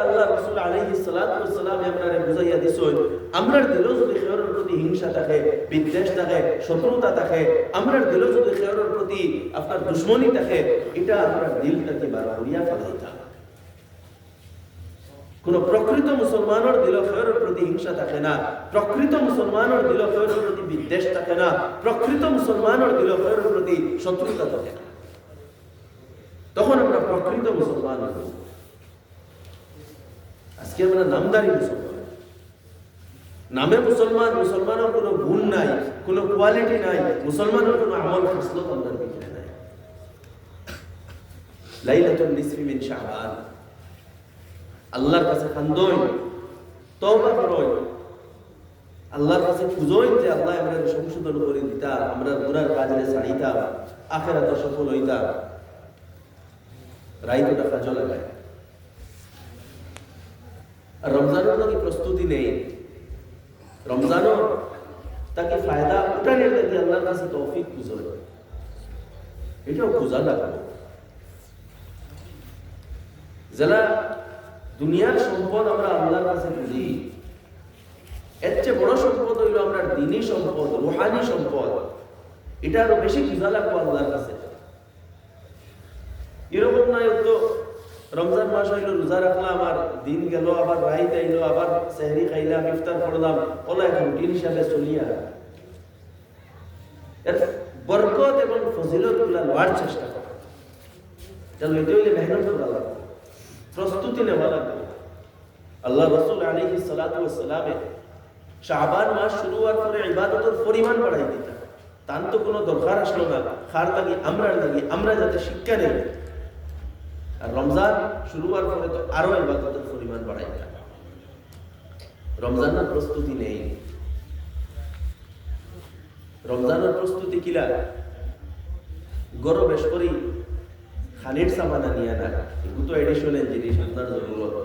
আল্লাহ রাসূল আলাইহিস সালাতু ওয়াস সালাম আমরারে বুঝাইয়া দিছেন আমরার দিলও যদি খেয়রের প্রতি হিংসা থাকে, বিদ্বেষ থাকে, শত্রুতা থাকে, আমরার দিলও যদি খেয়রের প্রতি আপনার দুশমনী থাকে, এটা আমরার দিলটাকে বার করিয়া ফেলাইতা। কোন প্রকৃত মুসলমানের দিলও খেয়রের প্রতি হিংসা থাকে না, প্রকৃত মুসলমানের দিলও খেয়রের প্রতি বিদ্বেষ থাকে না, প্রকৃত মুসলমানের দিলও খেয়রের প্রতি শত্রুতা থাকে না। তখন আমরা প্রকৃত মুসলমান হব। আজকে আমরা নামদারি মুসলমান, নামে মুসলমান, মুসলমানের কোনো গুণ নাই, কোনো কোয়ালিটি নাই, মুসলমানের কোনো আমল খাসলত আমাদের ভিতরে নাই। লাইলাতুন নিসফি মিন শাবান, আল্লাহর কাছে কান্দই, তওবা করই, আল্লাহর কাছে খুঁজই যে আল্লাহ আমাদের সংশোধন করে দিতা, আমরা গুনার কাজে ছাড়িতা, আখিরাতে সফল হইতা। রাইতটা কাজে লাগায়। আর রমজানের নাকি প্রস্তুতি নেই, রমজানও তাকে ফায়দা উঠানের নাকি আল্লাহর কাছে তৌফিক খুঁজে, এটাও খোঁজা লাগবে। যারা দুনিয়ার সম্পদ আমরা আল্লাহর কাছে খুঁজি, এর চেয়ে বড় সম্পদ হইল আমরা দ্বীনি সম্পদ, রুহানি সম্পদ, এটা আরো বেশি খোঁজা লাগবে আল্লাহর কাছে। এরকম নয় তো রমজান মাস হইল, রোজা রাখলাম, আর দিন গেল, আবার রাইত আইলো, আবার সেহরি খাইলাম, ইফতার করলাম, ওলা রুটিন হিসাবে চলিয়া এর বরকত এবং ফজিলত গুলা লওয়ার চেষ্টা করা। এটা লইতে হইলে মেহনত করা লাগবে, প্রস্তুতি নেওয়া লাগবে। আল্লাহ রাসূল আলাইহিস সালাতু ওয়াস সালামে শাবান মাস শুরু হওয়ার পরে ইবাদতের পরিমাণ বাড়াই দিতেন। তার তো কোনো দরকার আসলো না, খার লাগি আমরা যাতে শিক্ষা নেই। আর রমজান শুরু হওয়ার পরে তো আরো ইবাদতের পরিমাণ বাড়াই দিতেন। রমজানের প্রস্তুতি নেই, রমজানের প্রস্তুতি কিলা গরো বেশ করি খানির সামানা নিয়ে না, এগুলো তো এডিশনাল জিনিস আপনার জরুরত।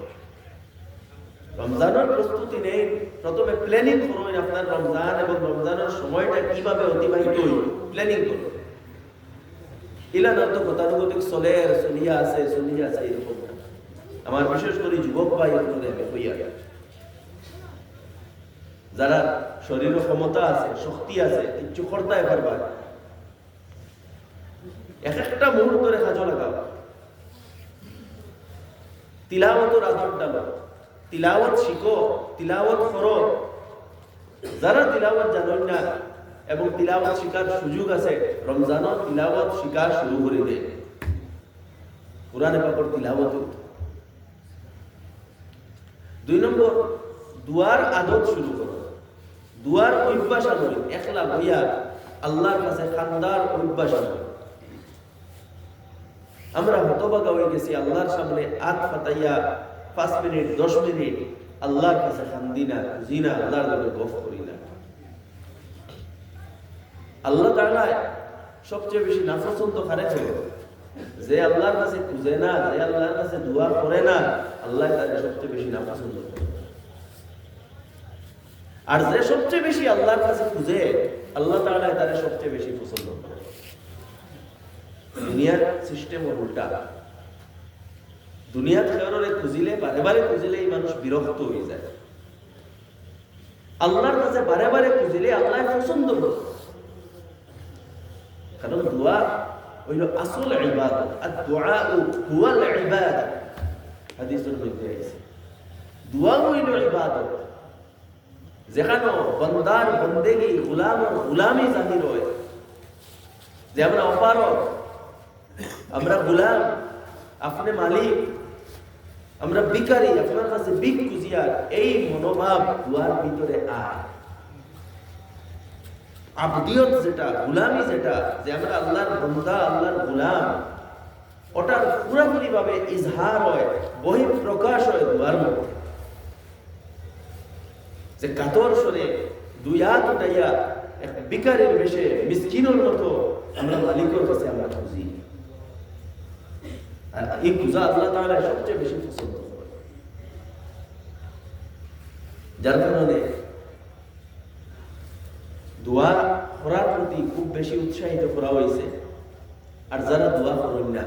রমজানের প্রস্তুতি নেই, প্রথমে প্ল্যানিং করুন আপনার রমজান এবং রমজানের সময়টা কিভাবে অতিবাহিত হইল, প্ল্যানিং করুন। ইলা না তো গতানুগতিক চলিয়া আছে এরকম। আমার বিশেষ করে যুবক ভাই হইয়া যারা শরীর ক্ষমতা আছে, শক্তি আছে, কিছু কর্তায় পারবা, এক একটা মুহূর্তে কাজে লাগাও। তিলাওয়াতের আদর ডালো, তিলাওয়াত শিখো, তিলাওয়াত করো। যারা তিলাওয়াত জানেন না এবং তিলাওয়াত শিখার সুযোগ আছে, রমজানও তিলাওয়াত শিখা শুরু করে দেয়। কোরআনে পাকের তিলাওয়াত। 2 নম্বর, দুয়ার আদত শুরু করো, দুয়ার অভ্যাস আনো, একলা বইয়া আল্লাহর কাছে খান্দার অভ্যাস আনো। আমরা হতভাগা হয়ে গেছি, আল্লাহর সামনে হাত পাতাইয়া 5 মিনিট 10 মিনিট আল্লাহর কাছে খান্দি না, খুঁজি না, আল্লাহর লগে গফ করি না। আল্লাহ তাআলা সবচেয়ে বেশি নাপছন্দ করে যে আল্লাহর কাছে খুঁজে না, যে আল্লাহর কাছে দোয়া করে না, আল্লাহ তাকে সবচেয়ে বেশি নাপছন্দ করে। আর যে সবচেয়ে বেশি আল্লাহর কাছে খুঁজে, আল্লাহ তাআলা তাকে সবচেয়ে বেশি পছন্দ করে। দুনিয়ার সিস্টেম উল্টা। দুনিয়ার খেয়রে খুঁজিলে, বারে বারে খুঁজিলে এই মানুষ বিরক্ত হয়ে যায়। আল্লাহর কাছে বারে বারে খুঁজিলে আল্লাহ পছন্দ করে। কারণ দোয়া হইল আসল ইবাদত, আর দুআ হুয়াল ইবাদত। হাদিসের মধ্যে আছে দোয়া হইল ইবাদত, যেখানে বান্দার বন্দেগি, গোলামের গোলামি জাহির হয়। যে আমরা অপারক, আমরা গোলাম, আপনি মালিক, আমরা ভিখারি, আপনার কাছে ভিক খুঁজিয়া, এই মনোভাব দুয়ার ভিতরে আয়। আবদিয়ত যেটা, গোলামি যেটা, যে আমরা আল্লাহর বান্দা, আল্লাহর গোলাম, ওটার পুরোপুরি ভাবে ইজহার হয়, বহিঃপ্রকাশ হয় দুয়ার মধ্যে। যে কাতর সরে 2 হাত উঠাইয়া এক ভিখারির বেশে মিসকিনের মতো আমরা মালিকের কাছে আমরা খুঁজি। আর এই খুঁজা আল্লাহ তাআলা সবচেয়ে বেশি পছন্দ করে। যার কারণে দোয়া করার প্রতি খুব বেশি উৎসাহিত করা হয়েছে। আর যারা দোয়া করেন না,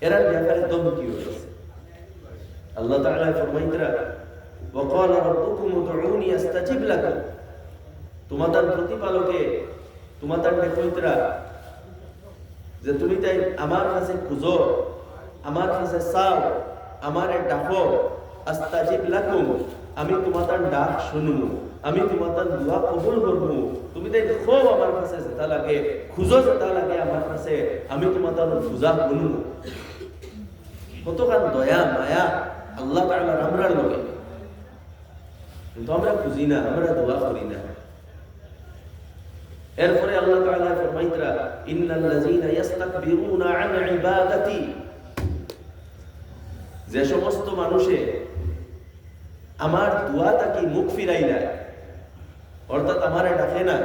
এরা ব্যাপারে দমকি হয়েছে। আল্লাহ তাআলা ফরমাইতরা ওয়াকাল রাব্বুকুম উদউনি আস্তাজিব লাকুম, তোমাদের প্রতিপালকে তোমাদের কইতরা যে তুমি তাই আমার কাছে খুঁজো, আমার কাছে চাও, আমারে ডাকো, আস্তাজিব লাকুম, আমি তোমাদের ডাক শুনবো, আমি তোমাদের দোয়া কবুল করব। তুমি তাই খুব আমার কাছে যেটা লাগে, খুঁজো যেটা লাগে আমার কাছে, আমি তোমাদের খুঁজা শুনব। কতখান দয়া মায়া আল্লাহ তাআলার আমরার লগে, কিন্তু আমরা খুঁজি না, আমরা দোয়া করি না। এরপরে আল্লাহ তাআলা ফরমাইতরা ইন্নাল্লাযীনা ইস্তাকবিরুনা আন ইবাদাতি, যে সমস্ত মানুষে আমার দোয়া তাকি মুখ ফিরাই না, অর্থাৎ আমারে ডাকে না,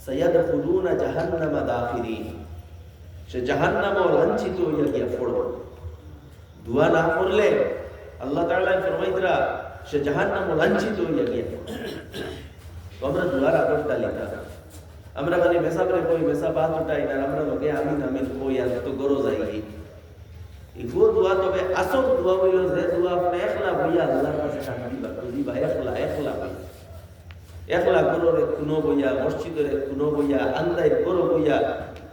সায়াদখুলুনা জাহান্নামা দাখিরিন, সে জাহান্নামে লাঞ্ছিত হইয়া গিয়া পড়বে। দোয়া না করলে আল্লাহ তাআলা ফরমাইতরা সে জাহান্নামে লাঞ্ছিত হইয়া গিয়া। আমরা দোয়ার আদর তালিকা, আমরা খালি মেসাবরে কই মেসা বাত উঠাই না, আমরা লগে আমিন আমিন কই আর তো গরো যাই। এগো দোয়া তবে আসল দোয়া হইল যে দোয়া আপনি একলা বইয়া আল্লাহর কাছে শান্তি বা খুঁজি বা একলা একলা বই, একলা গরোরে কোনো বইয়া, মসজিদের কোনো বইয়া, আন্দায় গরো বইয়া,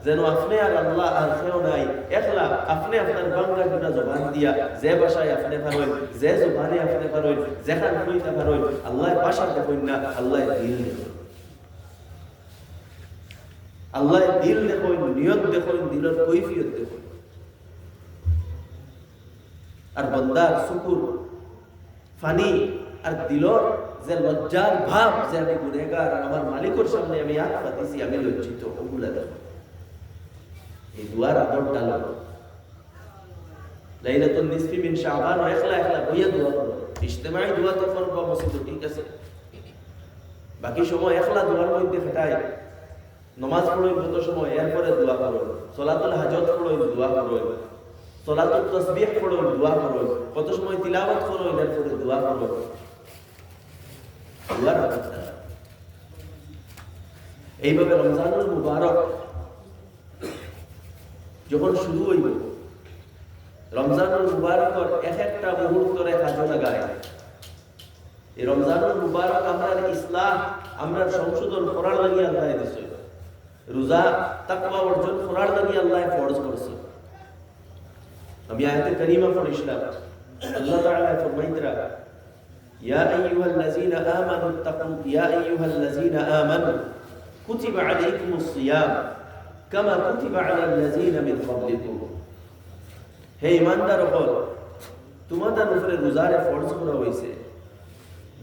যেন আপনি আর আল্লাহ আর কেউ নাই, একলা আপনি আপনার বাংলা দুটা জবান দিয়া যে ভাষায় আপনি পারেন, যে জবানে আপনি পারেন, যেখান কইতে পারেন, আল্লাহ ভাষা দেখুন না, আল্লাহ দিল দেখুন, আল্লাহ দিল দেখুন, নিয়ত দেখুন, দিলের কৈফিয়ত দেখুন। আর বন্দার শুকুর ফানি আর দিলর যে লজ্জার ভাব যে আমি গুনেহগার আর আমার মালিকের সামনে আমি হাত পাতিছি, আমি লজ্জিত, ওগুলা দেখো। এই দুয়ার আদর ডালো, লাইলাতুল নিসফি মিন শাবান একলা একলা বইয়া দোয়া করো, ইজতিমাই দোয়া তো করবো মসজিদে, ঠিক আছে, বাকি সময় একলা দোয়ার মধ্যে খাটাই, নামাজ পড়ই কত সময়, এরপরে দোয়া করো, সালাতুল হাজত পড়ই দোয়া করো, সালাতুল তাসবিহ পড়ো দোয়া করো, কত সময় তিলাওয়াত করো, এরপরে দোয়া করো। দোয়ার আদর ডালো। এইভাবে রমজানুল মুবারক যখন শুরু হইব, রমজানুল মুবারকর এক একটা মুহূর্তরে কাজে লাগায়। এই রমজানুল মুবারক আমরা ইসলাম, আমরা সংশোধন করার লাগি আল্লাহ দিছে, রোজা তাকওয়া অর্জন করার লাগি আল্লাহ ফরজ করছে। আমি আয়াতে কারিমা পড়িছিলাম, আল্লাহ তাআলা ফরমাইতরা ইয়া আইয়ুহাল্লাযীনা আমানু তাকু, ইয়া আইয়ুহাল্লাযীনা আমানু কুতিবা আলাইকুমুস সিয়াম কামা কুতিবা আলাল লাযীনা মিন ক্বাবলিকুম, হে ঈমানদার হল, তোমাদের উপরে রোজারে ফরজ করা হয়েছে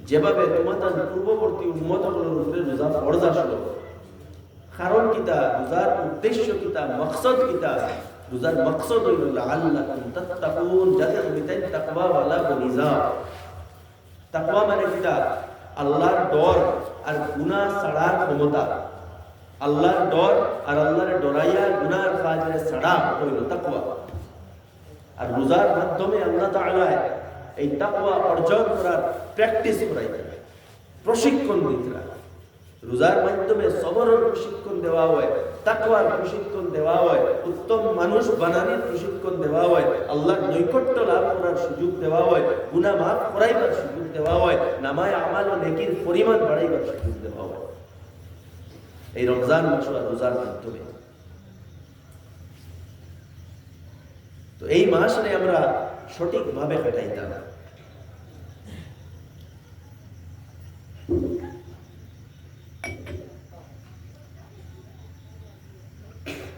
যেভাবে তোমাদের পূর্ববর্তী উম্মতগুলোর উপরে রোজা ফরজ আসলো। কারণ কিতা, রোজার উদ্দেশ্য কিতা, মকসদ কিতা, রোজার মকসদ হইল লাআল্লাকুম তাত্তাকুন, যাতে তুমি তাকওয়া ওয়ালা বনি যাও। তাকওয়া মানে কিতা, আল্লাহর ডর আর গুনাহ ছাড়ার ক্ষমতা, আল্লাহর ডর আর আল্লাহর ডরাইয়া গুনাহ কাজের ছাড়া হইল তাকওয়া। আর রোজার মাধ্যমে আল্লাহ তাআলা এই তাকওয়া অর্জন করার প্র্যাকটিস করাইতে, প্রশিক্ষণ দিতে। রোজার মাধ্যমে সবরের প্রশিক্ষণ দেওয়া হয়, তাকওয়ার প্রশিক্ষণ দেওয়া হয়, উত্তম মানুষ বানানোর প্রশিক্ষণ দেওয়া হয়, আল্লাহর নৈকট্য লাভ করার সুযোগ দেওয়া হয়, গুনাহ মাফ করাইবার সুযোগ দেওয়া হয়, নামায় আমাল ও নেকির পরিমাণ বাড়াইবার সুযোগ দেওয়া হয় এই রমজান মাস আর রোজার মাধ্যমে। তো এই মাসে আমরা সঠিকভাবে কাটাইতাম।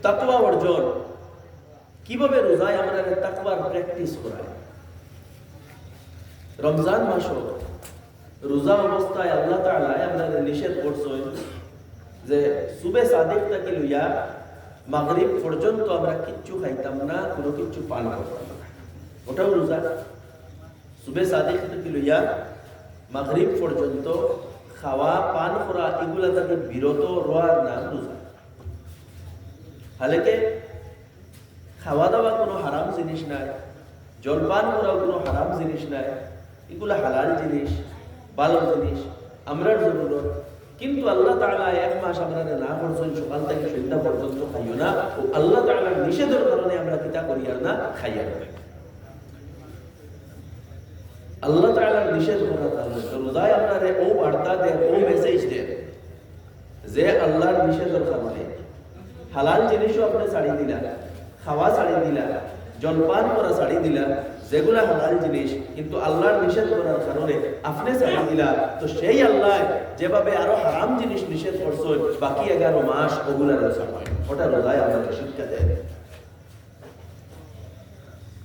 তাকওয়া অর্জন কিভাবে, রোজায় আমরা তাকওয়ার প্র্যাকটিস করাই। রমজান মাস রোজা অবস্থায় আল্লাহ তাআলা আমাদের নিষেধ করছেন যে সুবে সাদিক থেকে লইয়া মাগরিব পর্যন্ত আমরা কিচ্ছু খাইতাম না, কোনো কিছু পান করতাম না, ওটাও রোজা। সুবে সাদিক থেকে লইয়া মাগরিব পর্যন্ত খাওয়া পান করা এগুলা থেকে বিরত রওয়ার নাম রোজা। হালেকে খাওয়া দাওয়া কোনো হারাম জিনিস নাই, জলপান করাও কোনো হারাম জিনিস নাই, এগুলা হালাল জিনিস, ভালো জিনিস, আমরার জরুরত। কিন্তু আল্লাহ তাআলা এক মাস আমরা না করছেন সকাল থেকে সন্ধ্যা পর্যন্ত খাইও না, ও আল্লাহ তাআলার নিষেধের কারণে আমরা কিতা করি আর না খাইয়া। আল্লাহ তাআলার নিষেধ করার কারণে তো রোজায় আপনারে ও বার্তা দেয়, ও মেসেজ দেয় যে আল্লাহর নিষেধের কারণে হালাল জিনিসও আপনি ছাড়ি দিলা, খাওয়া ছাড়ি দিলা, জলপান করা ছাড়ি দিলা, যেগুলা হালাল জিনিস কিন্তু আল্লাহর নিষেধ করার কারণে আপনি ছাড়ি দিলা, তো সেই আল্লাহ যেভাবে আরো হারাম জিনিস নিষেধ করছে বাকি 11 মাস ওগুলারও ছাড়বেন। ওটা রোজায় আমাদের শিক্ষা দেয়।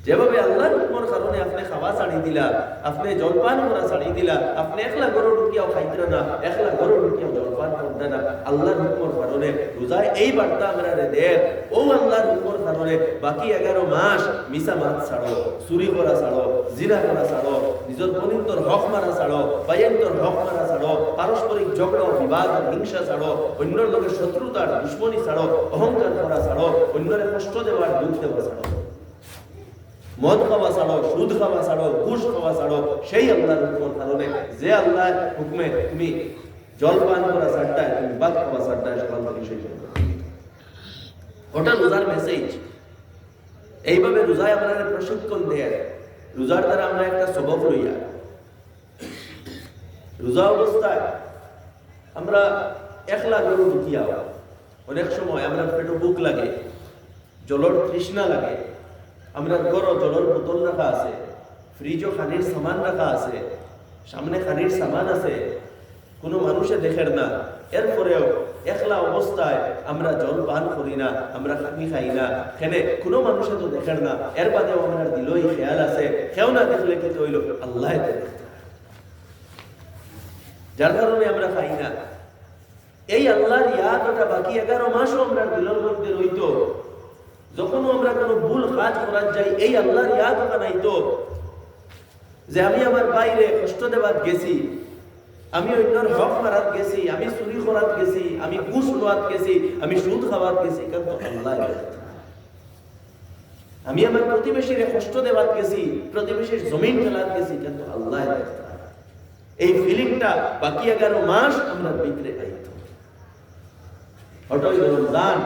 যেভাবে আল্লাহর হুকুমের কারণে আপনি খাওয়া ছাড়ি দিলা, আপনি জলপান করা ছাড়ি দিলা, আপনি একলা গরু ঢুকিয়াও খাইতে না, একলা গরু ঢুকিয়াও জলপান করতে না, আল্লাহর হুকুমের কারণে রোজায় এই বার্তা আমরা দেয় ও আল্লাহর হুকুমের কারণে বাকি 11 মাস মিছা মাছ ছাড়ো, চুরি করা ছাড়ো, জিনা করা ছাড়ো, নিজের পরিন্তর হক মারা ছাড়ো, বাইন্তর হক মারা ছাড়ো, পারস্পরিক ঝগড়া বিবাদ হিংসা ছাড়ো, অন্যের লোকের শত্রুতার দুশ্মনী ছাড়ো, অহংকার করা ছাড়ো, অন্যের কষ্ট দেওয়ার দুঃখ দেওয়া ছাড়ো, মদ খাওয়া ছাড়ো, সুদ খাওয়া ছাড়ো, ঘুষ খাওয়া ছাড়ো, সেই আল্লাহর হুকুমের কারণে যে আল্লাহর হুকুমে তুমি জলপান করা ছাড়টায়, তুমি ভাত খাওয়া ছাড়টায় সকাল থেকে শেষ করবে। ওটা রোজার মেসেজ। এইভাবে রোজায় আমাদের প্রশিক্ষণ দেয়, রোজার দ্বারা আমরা একটা সবক লইয়া রোজা অবস্থায় আমরা একলা গরু ঢুকিয়া অনেক সময় আমরা পেটে বুক লাগে, জলের তৃষ্ণা লাগে, আমরা ঘরও জলের বোতল রাখা আছে, ফ্রিজও খানির সামান রাখা আছে, সামনে খানির সামান আছে, কোনো মানুষে দেখেন না, এরপরেও একলা অবস্থায় আমরা জল পান করি না, আমরা খানি খাই না, খেলে কোনো মানুষে তো দেখেন না, এর বাদেও আমরা দিলই খেয়াল আছে, কেউ না দেখলে কিন্তু হইল আল্লাহ দেখতে, যার কারণে আমরা খাই না। এই আল্লাহর ইয়াদ ওটা বাকি 11 মাসও আমরা দিলের মধ্যে রইতো, যখন আমরা কোনো ভুল কাজ করার যাই এই আল্লাহর ইয়াদ ওটা নাইতো যে আমি আমার বাইরে কষ্ট দেওয়ার গেছি, আমি অন্যর হক মারাত গেছি, আমি চুরি করাত গেছি, আমি ঘুষ লওয়াত গেছি, আমি সুদ খাওয়াত গেছি, কিন্তু আল্লাহ আমি আমার প্রতিবেশীর কষ্ট দেওয়াত গেছি, প্রতিবেশীর জমিন ফেলাত গেছি, কিন্তু আল্লাহ এই ফিলিংটা বাকি 11 মাস আমরা ভিতরে আইতো। ওটাই রমজান,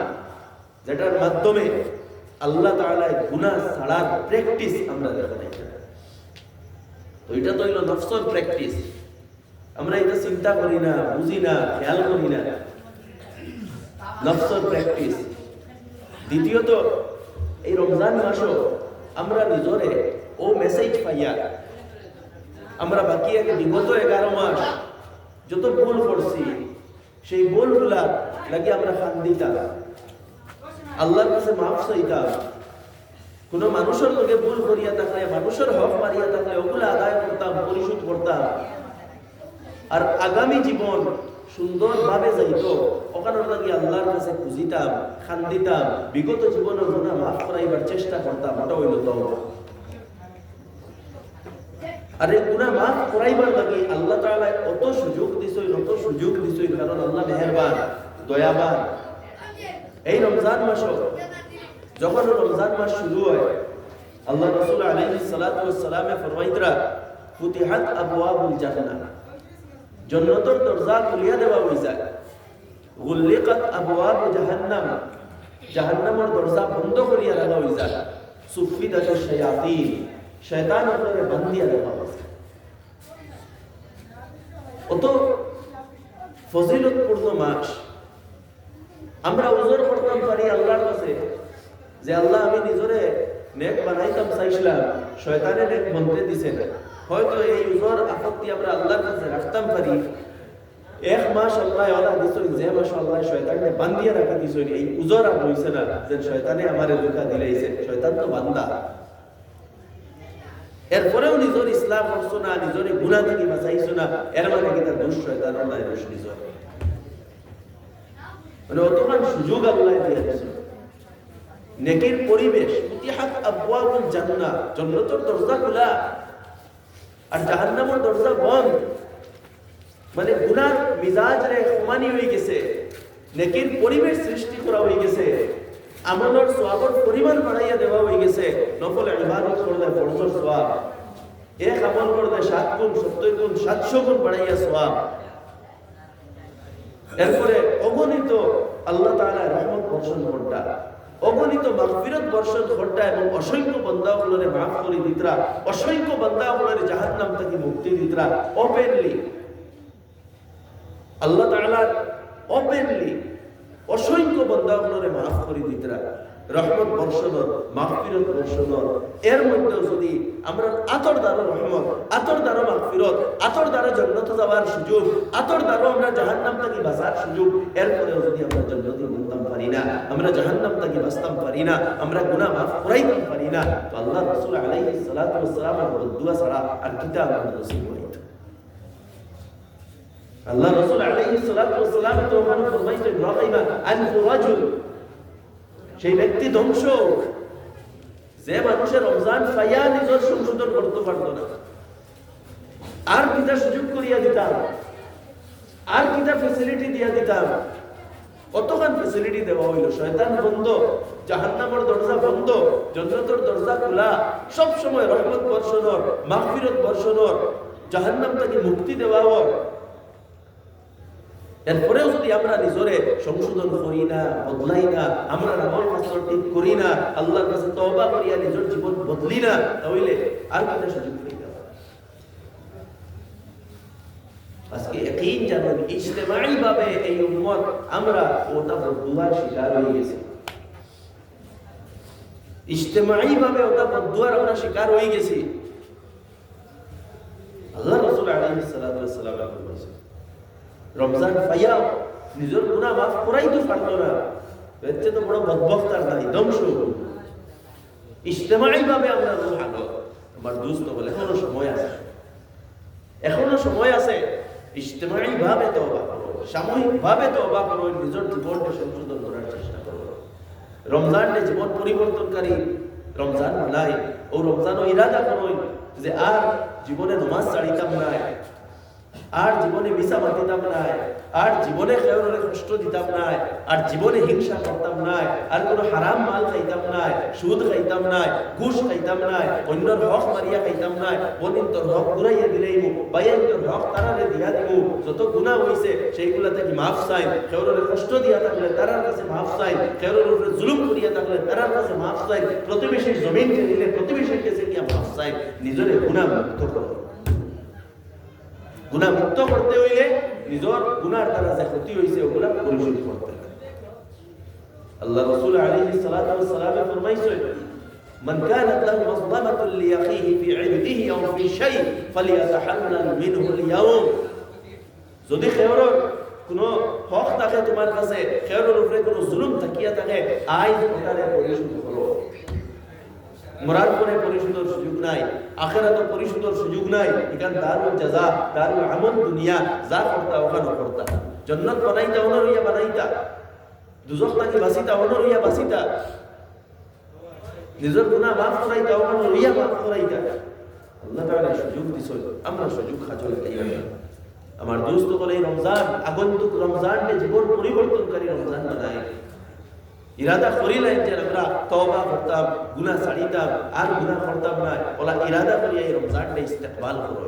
যেটার মাধ্যমে আল্লাহ তাআলা গুনাহ ছাড়ার প্র্যাকটিস আমরা দেখাই। তো এটা তো হইল নফসের প্র্যাকটিস, আমরা এটা চিন্তা করি না, বুঝি না, খেয়াল করি না, নফসের প্র্যাকটিস। দ্বিতীয়ত এই রমজান মাসও আমরা নিজরে ও মেসেজ পাইয়া আমরা বাকি বিগত 11 মাস যত ভুল করছি সেই ভুলগুলা লাগি আমরা খান্দিতাম, আল্লাহর কাছে মাফ চাইতাম, কোন মানুষের লগে ভুল করিয়া থাকলে, মানুষের হক মারিয়া থাকলে ওগুলা আদায় করতাম, পরিশোধ করতাম, আর আগামী জীবন সুন্দরভাবে যাইতো ওখানে লাগি আল্লাহর কাছে খুঁজিতাম, খান্দিতাম, বিগত জীবনের গুনাহ মাফ করাইবার চেষ্টা করতাম। ওটা হইল তওবা। আর এই গুনাহ মাফ করাইবার লাগি আল্লাহ তাআলা কত সুযোগ দিছেন, কত সুযোগ দিছেন, কারণ আল্লাহ মেহেরবান, দয়াবান। এই রমজান মাস যখন রমজান মাস শুরু হয়, আল্লাহ রাসূল আলাইহিস সালাতু ওয়াস সালামে ফরমাইতরা ফুতিহাত আবওয়াবুল জান্নাহ, জান্নাতের দরজা খুলিয়া দেওয়া হইছে, গুল্লিকাত আবওয়াবু জাহান্নাম, জাহান্নামের দরজা বন্ধ করিয়া রাখা হইছে, সুফিদাতুশ শায়াতিন, শয়তান উপরে বান্ধিয়া রাখা হইছে। কত ফজিলতপূর্ণ মাস। আমরা উজর করতাম পারি আল্লাহর কাছে যে আল্লাহ আমি নিজরে নেক বানাইতাম চাইছিলাম, শয়তানে নেক বনতে দিছে না, হয়তো এই উজর আপত্তি আমরা আল্লাহর কাছে রাখতাম পারি। 1 মাস আল্লাহ ওলা দিছেন, যে মাস আল্লাহ শয়তানকে বান্ধিয়া রাখি দিছেন, এই উজর আর হইছে না যে শয়তানে আমারে ধোঁকা দিলাইছে, শয়তান তো বান্দা। এরপরেও নিজের ইসলাম করছো না, নিজের গুনাহ থেকে বাঁচাইছো না, এর মানে কি তার দোষ শয়তানের না, দোষ নিজের। মানে অতখান সুযোগ আল্লাহ দিয়ে দিয়েছেন, নেকির পরিবেশ, ফুতিহাত আবওয়াবুল জান্নাহ, জান্নাতের দরজা খোলা আর জাহান্নামের দরজা বন্ধ। মানে গুনার মিজাজ রে খমানি হয়ে গেছে, নেকির পরিবেশ সৃষ্টি করা হয়ে গেছে, আমলের সওয়াবের পরিমাণ বাড়াইয়া দেওয়া হয়ে গেছে। নফল ইবাদত করলে ফরজের সওয়াব, এক আমল করলে 7 গুণ, 70 গুণ, 700 গুণ বাড়াইয়া সওয়াব। এরপরে অগণিত আল্লাহ তাআলা রহমত বর্ষণ করতা, অগণিত মাগফিরাত বর্ষণ করতা, এবং অসংখ্য বান্দাগুলোরে মাফ করে দিতরা, অসংখ্য বান্দাগুলোরে জাহান্নাম জাহান্নাম থেকে মুক্তি দিতরা ওপেনলি আল্লাহ তাআলা ওপেনলি অসংখ্য বান্দাগুলোরে মাফ করে দিতরা রহমত বর্ষণর মাগফিরত বর্ষণর এর মধ্যে যদি আমরা আতর দ্বারা রহমত আতর দ্বারা মাগফিরত আতর দ্বারা জান্নাতে যাওয়ার সুযোগ আতর দ্বারা আমরা জাহান্নাম থেকে বাঁচার সুযোগ এরপরেও যদি আমরা জান্নাতে যেতাম পারি না আমরা জাহান্নাম থেকে বাঁচতাম পারি না আমরা গুনাহ মাফ করাইতাম পারি না তো আল্লাহ রাসূল আলাইহিস সালাতু ওয়াস সালামের দুআ ছাড়া আর কিতাব নসিব হইতো আল্লাহ রাসূল আলাইহিস সালাতু ওয়াস সালাম তো ওখানে ফরমাইছেন রাকিবা আনফু রাজুল সেই ব্যক্তি ধ্বংস যে মানুষের রমজান পাইয়া নিজের সংশোধন করতে পারতো না আর কিটা সুযোগ করিয়া দিতাম আর কিটা ফ্যাসিলিটি দিয়া দিতাম কতখান ফ্যাসিলিটি দেওয়া হইল শয়তান বন্ধ জাহান্নামের দরজা বন্ধ জান্নাতের দরজা খোলা সব সময় রহমত বর্ষণর মাগফিরত বর্ষণর জাহান্নাম থেকে মুক্তি দেওয়া এরপরেও যদি আমরা নিজরে সংশোধন করি না বদলাই না আমরা আমল কাজ ঠিক করি না আল্লাহর কাছে তওবা করিয়া নিজের জীবন বদলি না তাহলে আর কিটা সুযোগ পাই না আজকে ইয়াকিন জানুন ইজতিমাই ভাবে এই উম্মত আমরা ওটা বদুয়ার শিকার হয়ে গেছি ইজতিমাই ভাবে ওটা বদুয়ার আমরা শিকার হয়ে গেছি আল্লাহ রাসূল আলাইহিস সালাতু ওয়াস সালাম বলেছেন রমজান পাইয়া নিজের গুনাহ মাফ করাই তো পারতো না এতে তো বড় বদবখত আর নাই ধ্বংস ইজতিমাই ভাবে আমরা ভালো আমার দোস্ত বলে এখনো সময় আছে ইজতিমাই ভাবে তওবা করো সামূহিক ভাবে তওবা করো নিজের জীবনকে সংশোধন করার চেষ্টা করো রমজানে জীবন পরিবর্তনকারী রমজান বানাই ও রমজানও ইরাদা করো যে আর জীবনে নামাজ ছাড়িতাম না আর জীবনে মিছা মাতিতাম না আর জীবনে কাউরে কষ্ট দিতাম না আর জীবনে হিংসা করতাম না আর কোনো হারাম মাল খাইতাম না সুদ খাইতাম না ঘুষ খাইতাম না অন্যর হক মারিয়া খাইতাম না বনিন তোর হক ঘুরাইয়া দিলেই বাইয়ান তোর হক তারারে দিয়া দিব যত গুনাহ হইছে সেইগুলা থেকে মাফ চাই কাউরে কষ্ট দিয়া থাকলে তারার কাছে মাফ চাই কাউরে উপরে জুলুম করিয়া থাকলে তারার কাছে মাফ চাই প্রতিবেশীর জমিনকে নিলে প্রতিবেশীর কাছে গিয়া মাফ চাই নিজের গুনাহ মুক্ত করো গুনাহ মুক্ত করতে হইলে নিজের গুনার দ্বারা যে ক্ষতি হইছে ওগুলা পরিশোধ করতে হবে আল্লাহ রাসূল আলাইহিস সালাতু ওয়াস সালাম ফরমাইছেন মান কানাত লাহু মাযলামাতুন লিয়াখিহি ফি ইরদিহি আও ফি শাই ফালিয়াতাহাল্লাল মিনহু আল-ইয়াওম যদি খেয়রর কোনো হক থাকে তোমার কাছে খেয়রর উপরে কোনো জুলুম থাকিয়া থাকে আজ ওটারে পরিশোধ করো মরার পরে পরিশোধের সুযোগ নাই আখিরাতে পরিশোধের সুযোগ নাই এখান দারুল জাযা দারুল আমল দুনিয়া যা করতা ওখানে করতা জান্নাত বানাইতা ওনরিয়া বানাইতা দুজখ থেকে বাঁচিতা ওনরিয়া বাঁচিতা নিজের গুনাহ মাফ করাইতা ওনরিয়া মাফ করাইতা আল্লাহ তাআলা সুযোগ দিছেন আমরা সুযোগ খাজল লাগাইয়া আমার দোস্ত বলে রমজান আগন্তুক রমজানে জীবন পরিবর্তনকারী রমজান বানাই ইরাদা করিলেন যে আমরা তওবা করতাম গুনাহ ছাড়িতাম আর গুনাহ করতাম না ওলা ইরাদা করিয়া এই রমজানটা ইস্তেকবাল করো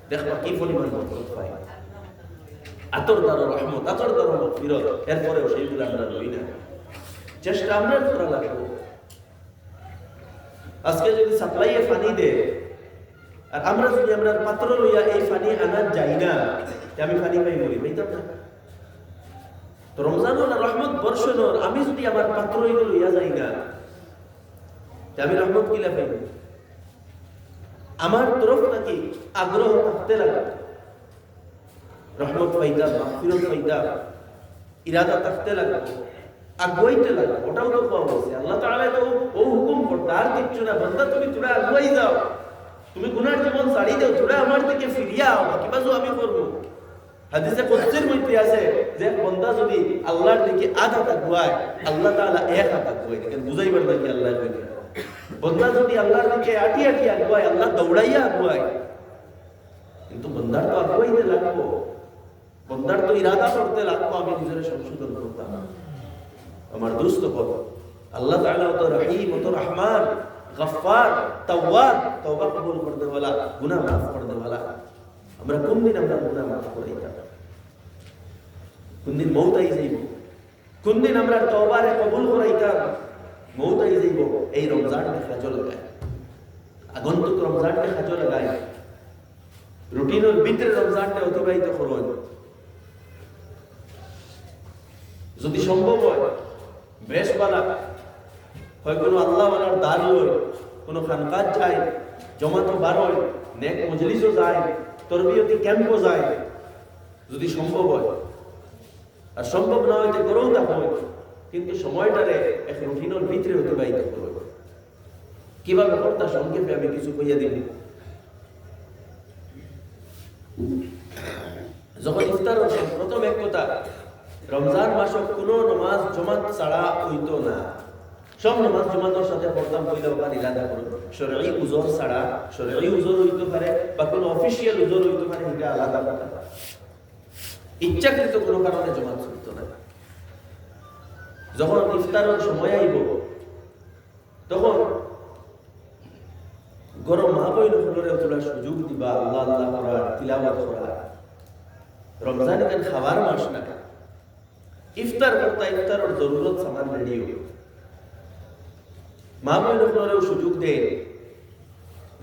দেখবা কি পরিমাণ বরকত পাই আতর দ্বারা রহমত আতর দ্বারা মাগফিরাত এরপরেও সেইগুলো আমরা লই না চেষ্টা আমরা করা লাগবে আজকে যদি সাপ্লাইয়ে পানি দে আর আমরা যদি আমরা পাত্র লইয়া এই পানি আনা যাই না আমি পানি পাই বলি পাইতাম না তো রমজানুল রহমত বর্ষণর আমি যদি আমার পাত্র লইয়া যাই না আমি রহমত কিলা পাইব আমার তরফ থেকে আগ্রহ থাকতে লাগে রহমত পাইতাম মাগফিরাত পাইতাম ইরাদা থাকতে লাগে আগুয়াইতে লাগে ওটাও তো পাওয়া গেছে আল্লাহ তাআলা তো ও হুকুম করতে আর কিচ্ছু না বান্দা তুমি তোরা আগুয়াই যাও তুমি গুনার জীবন ছাড়ি দাও তোরা আমার থেকে ফিরিয়া আও বাকি বাজু আমি করব হাদিসে কুদসির মধ্যে আছে যে বান্দা যদি আল্লাহর দিকে আধা তাকওয়ায় আল্লাহ তাআলা এক হাত তাকওয়ায় দেখেন বুঝাইবার নাকি আল্লাহ কই বান্দা যদি আল্লাহর দিকে আটি আটি আগুয়ায় আল্লাহ দৌড়াইয়া আগুয়ায় কিন্তু বান্দার তো আগুয়াইতে লাগবো বান্দার তো ইরাদা করতে লাগবো আমি নিজের সংশোধন করতাম আমার দোস্ত কত আল্লাহ তাআলা তো রহিম ও তো রহমান গফফার তাওয়াব তওবা কবুল করতে वाला গুনাহ মাফ করতে वाला আমরা কোন দিন আমরা গুনাহ মাফ করাইতাম কোন দিন মওত আই যাইব কোন দিন আমরা তওবারে কবুল করাইতাম মওত আই যাইব এই রমজান মে খাজো লাগায় আগন্তুক রমজান মে খাজো লাগায় রুটিনের ভিতরে রমজানটা অতিবাহিত করুন। যদি সম্ভব হয় বেশ বালা হয়, কোনো আল্লাহওয়ালার দান হয়, কোনো খানকাত যায়, জমাতো বার হয়, নেক মজলিসও যায়, তরবিয়তি ক্যাম্পও যায়, যদি সম্ভব হয়। আর সম্ভব না হইতে করেও তা হয়, কিন্তু সময়টারে এক রুটিনের ভিতরে অতিবাহিত করবে। কিভাবে করতে সংক্ষেপে আমি কিছু কইয়া দিব। যখন ইফতার প্রথম এক কথা, রমজান মাস কোনো নমাজ জমাত ছাড়া হইতো না। সব নামাজ জমাতের সাথে পড়তাম কইলে ওখান ইরাদা করুন। শরঈ উজর ছাড়া, শরঈ উজর হইতে পারে বা কোনো অফিসিয়াল উজর হইতে পারে, এটা আলাদা কথা। ইচ্ছাকৃত কোনো কারণে জমাত হইতো না। যখন ইফতারের সময় আইব তখন গরম মা বইন হলরে তোলা সুযোগ দিবা, আল্লাহ আল্লাহ করা, তিলাওয়াত করা। রমজান কেন খাবার মাস না, ইফতার করতে ইফতারের জরুরত সামান রেডিও। মা বইন হলরেও সুযোগ দেয়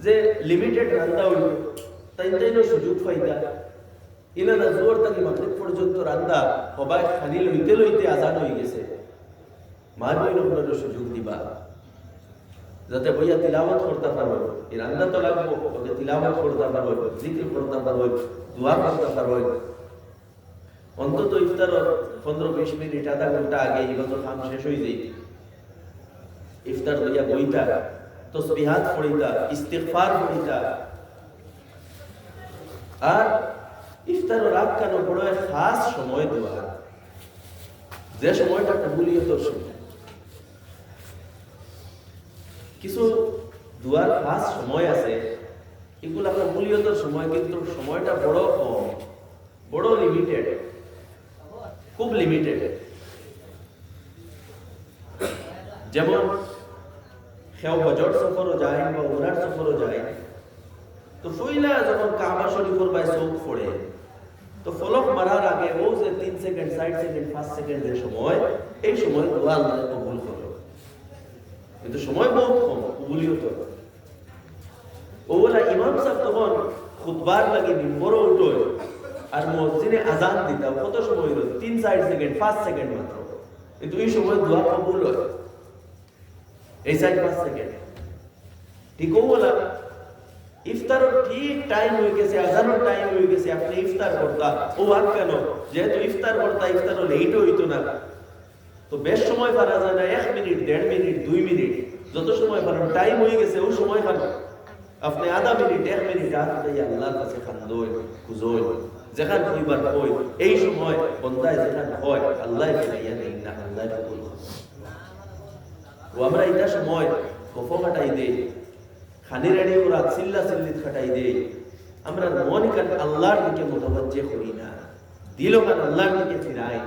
যে লিমিটেড রান্না হইল, তাইনো সুযোগ পাইতা। ইনা না জোর তাকে মাগরিব পর্যন্ত রান্না সবাই খানি লইতে লইতে আজান হয়ে গেছে। মা বইন হলরেও সুযোগ দিবা যাতে বইয়া তিলাওয়াত করতে পারবো। এই রান্না তো লাগবো, ওকে তিলাওয়াত করতে পারবো, জিকির করতে পারবো, দোয়া করতে পারবো। অন্তত ইফতারের 15-20 মিনিট আধা ঘন্টা আগে এগুলো কাম শেষ হয়ে যায়। ইফতার লইয়া বইতা, তসবিহাত পড়িতা, ইস্তিগফার পড়িতা। আর ইফতারের রাত কেন বড় এক খাস সময় দেওয়া, যে সময়টা কবুলিয়তের সময়। কিছু দুয়ার খাস সময় আছে, এগুলা কবুলিয়তের সময়, কিন্তু সময়টা বড় কম, বড় লিমিটেড, খুব লিমিটেড। যেমন কেউ হজর সফরও যায় বা উমরার সফরও যায়, তো ফইলা যখন কাবা শরীফের বাই চোখ পড়ে, তো ফলক মারার আগে ও যে 3 সেকেন্ড, 60 সেকেন্ড, 5 সেকেন্ডের সময়, এই সময় দোয়া আল্লাহ কবুল করে। কিন্তু সময় বহুত কম, কবুলিয়ত। ওলা ইমাম সাহেব তখন খুতবার লাগে মিম্বরে উঠোয় আর মসজিদে আজান দিতা, কত সময় হইল? 3-4 সেকেন্ড, 5 সেকেন্ড মাত্র। কিন্তু এই সময় দোয়া কবুল হয় এই 4-5 সেকেন্ড। ঠিক ওলা ইফতারের ঠিক টাইম হয়ে গেছে, আজানের টাইম হয়ে গেছে, আপনি ইফতার করতা। ও আর কেন, যেহেতু ইফতার করতা, ইফতারও লেট হইতো না, তো বেশ সময় পারা যায় না। 1 মিনিট, 1.5 মিনিট, 2 মিনিট, যত সময় পারেন, টাইম হয়ে গেছে ও সময় পান আপনি আধা মিনিট, 1 মিনিট আল্লাহর কাছে খান্দই, খুঁজই, যেখান পরিবার হয় এই সময় বন্দায় যেখান হয় আল্লাহ ফিরাইয়া দেন না, আল্লাহ কবুল করে। ও আমরা এটা সময় কফ কাটাই দেই, খানি রেডি করা চিল্লা চিল্লিত কাটাই দেই। আমরা মন কান আল্লাহর দিকে মুতাওয়াজ্জিহ করি না, দিল কান আল্লাহর দিকে ফিরাই।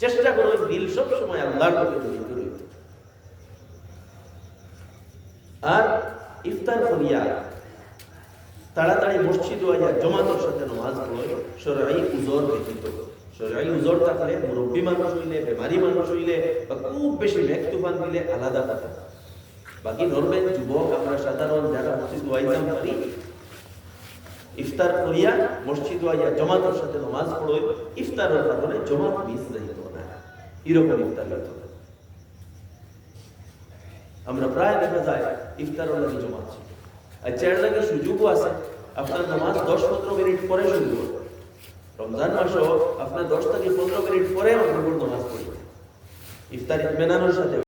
চেষ্টা করো দিল সব সময় আল্লাহর দিকে জড়িত রইতে। আর ইফতার করিয়া তাড়াতাড়ি মসজিদ আইয়া জমাতের সাথে নামাজ পড়ে, শরঈ উজর ব্যতীত। শরঈ উজর থাকলে, মুরব্বী মানুষ হইলে, বেমারি মানুষ হইলে বা খুব বেশি মেঘ তুফান দিলে আলাদা কথা। বাকি নরমাল যুবক আমরা সাধারণ যারা মসজিদ আইতাম পারি, ইফতার করিয়া মসজিদ আইয়া জমাতের সাথে নামাজ পড়ে, ইফতারের কারণে জমাত মিস যাইত না, এরকম ইফতার হইত না। আমরা প্রায় দেখা যায় ইফতারের লাগে জমাত ছিল। আচ্ছা, এর লাগে সুযোগও আছে, আপনার নামাজ 10-15 মিনিট পরে শুরু করবে। রমজান মাসও আপনার 10 থেকে 15 মিনিট পরে নামাজ পড়বে ইফতার ইতমিনানের সাথে।